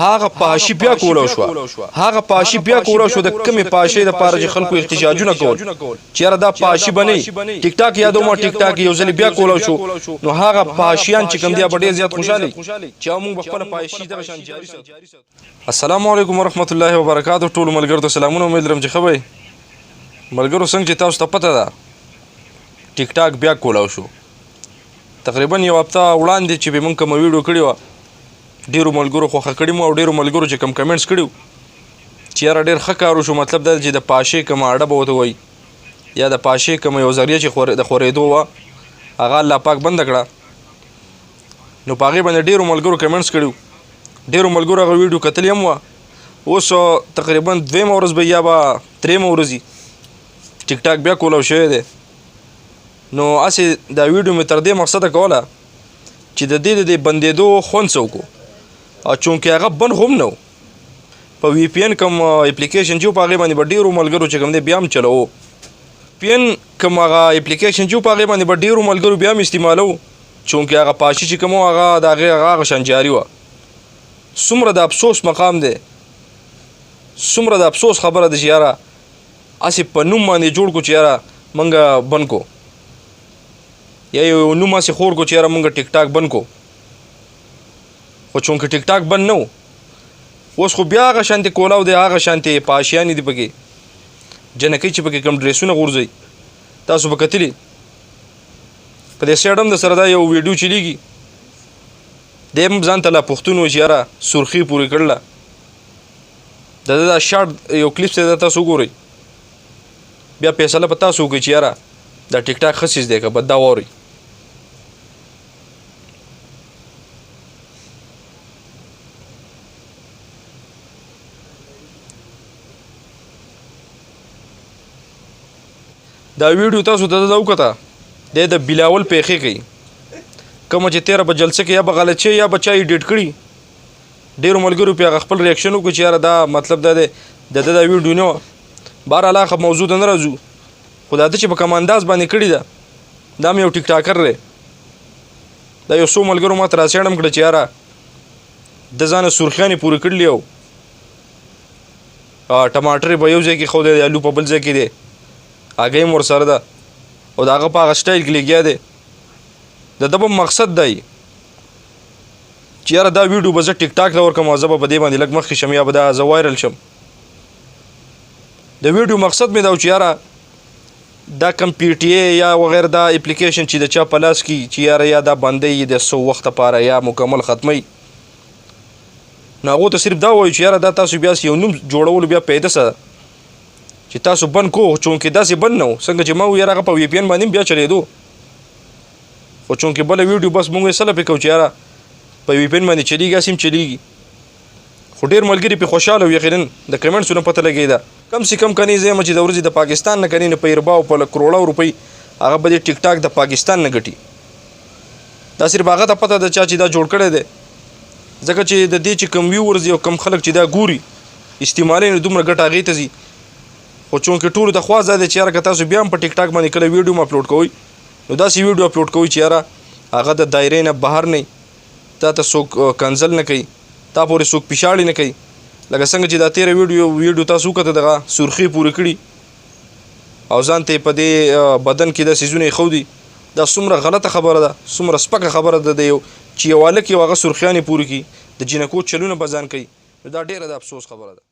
هغه پاشي بیا کولو شو هغه پاشي بیا کولو شو د کمی پاشي د پاره چې خلکو احتجاجونه کول چیرې دا پاشي بنې ټیک ټاک یادو ما ټیک ټاک یو ځل بیا کولو شو نو هغه پاشیان چې کوم دی ډېر زیات خوشاله چې موږ خپل پاشي د شان جاری ساتو السلام علیکم ورحمت الله وبرکاتہ ټول ملګرو ته سلامونه امید لرم چې خبرې ملګرو څنګه چې تاسو ته پته ده ټیک ټاک بیا کولو شو تقریبا یو هفته وړاندې چې به موږ کوم ویډیو کړی و ډیرو ملګرو خوښه کړي مو او ډیرو ملګرو چې کوم کمنټس کړیو چې یاره ډېر ښه کار وشو مطلب دا چې د پاشې کومه اډه به ورته وایي یا د پاشې کومه یو ذریعه چې د خورېدو وه هغه الله پاک بنده کړه نو په هغې باندې ډیرو ملګرو کمنټس کړي ډیرو ملګرو هغه ویډیو کتلې هم وه اوس تقریبا دویمه ورځ به یا به درېیمه ورځ ټیک ټاک بیا کولو شوی دی نو هسې دا ویډیو مې تر دې مقصده کوله چې د دې د بندېدو خوند څه وکړو او چونکې هغه بند هم نه و په وی پی این کوم اپلیکیشن چې په هغې باندې به ډېرو ملګرو چې کوم دی بیا هم چلوو پی این کوم هغه اپلیکیشن چې په هغې باندې به ډېرو ملګرو بیا هم استعمالو چونکې هغه پاشي چې کوم و هغه د هغې هغه شان جاري وه څومره د افسوس مقام دی څومره د افسوس خبره ده چې یاره هسې په نوم باندې جوړ کړو چې یاره موږ بند کړو یا یو نوم هسې خور کړو چې یاره موږ ټیک ټاک بند کړو خو چونکې ټیک ټاک بند نه و اوس خو بیا هغه شانتې کولاو دی هغه شانتې پاشیانې دي پکې جنکۍ چې پکې کوم ډریسونه غورځوي تاسو به کتلي په دې سایډ هم د سره دا یو ویډیو چلیږي دی هم ځان ته لا پوښتون و چې یاره سرخي پورې کړله د ده دا شارټ یو کلیپس دی دا تاسو وګورئ بیا فیصله په تاسو وکړئ چې یاره دا ټیک ټاک ښه څیز دی که بد دا واورئ دا ویډیو تاسو ته دا وکړه دی د بلاول پیښې کوي کومه چې 13 په جلسه کې یا به غلط شي یا به چا ایډیټ کړي ډېرو ملګرو پې هغه خپل ریاکشن وکړو چې یاره دا مطلب دا دی د ده دا ویډیو نه وه بهرحال هغه موضوع ته نه راځو خو دا ده چې په کوم انداز باندې کړي ده دا هم یو ټیک ټاکر دی دا یو څو ملګرو ما ته راڅېړم کړه چې یاره د ځانه سرخیانې پورې کړلي او ټماټر به یو ځای کې ښودی دی الو په بل ځای کې دی هګۍ هم ورسره ده او د هغه په هغه سټایل کې لګیا دی د ده به مقصد دی چې یاره دا ویډیو به زه ټیک ټاک ته ورکړم او زه به په دې باندې لږ مخکې شم یا به دا زه وایرل شم د ویډیو مقصد مې دا و چې یاره دا کم پی ټي ای یا وغیره دا اپلیکیشن چې د چا په لاس کې چې یاره یا دا بندوي د څو وخت لپاره یا مکمل ختموي نو هغو ته صرف دا وایو چې یاره دا تاسو بیا یو نوم جوړولو بیا پیدا سه چې تاسو بند کو چونکې داسې بند نه و څنګه چې ما ویل هغه په وی پی این باندې بیا چلېدو خو چونکې بله ویډیو بس موږ یې سله پې کوو چې یاره په وی پی این باندې چلیږي هسې هم چلیږي خو ډېر ملګري پې خوشحاله و یقینا د کمنټسونو پته لګېده کم سے کم کنی زه یم چې د ورځې د پاکستان نه کنی نه په ارباو په کروړو روپۍ هغه به دې ټیک ټاک د پاکستان نه ګټي دا صرف هغه ته پته ده چا چې دا جوړ کړی دی ځکه چې د دې چې کم ویورز او کم خلک چې دا ګوري استعمالوي نو دومره ګټه هغې ته ځي خو چونکې ټولو ته خوا ځای دی چې یاره که تاسو بیا هم په ټیک ټاک باندې کله ویډیو هم اپلوډ کوئ نو داسې ویډیو اپلوډ کوئ چې یاره هغه د دایرې نه بهر نه تا ته څوک کنزل نه کوي تا پورې څوک پیشاړې نه کوي لکه څنګه چې دا 13 ویډیو تاسو وکته دغه سرخي پورې کړي او ځان ته په دې بدن کې د سیزونه ایښودي دا څومره غلطه خبره ده څومره سپکه خبره ده د یو چې یو هلک یو هغه سرخیانې پورې کړي د جینکو چلونه به ځان کوي نو دا ډېره د افسوس خبره ده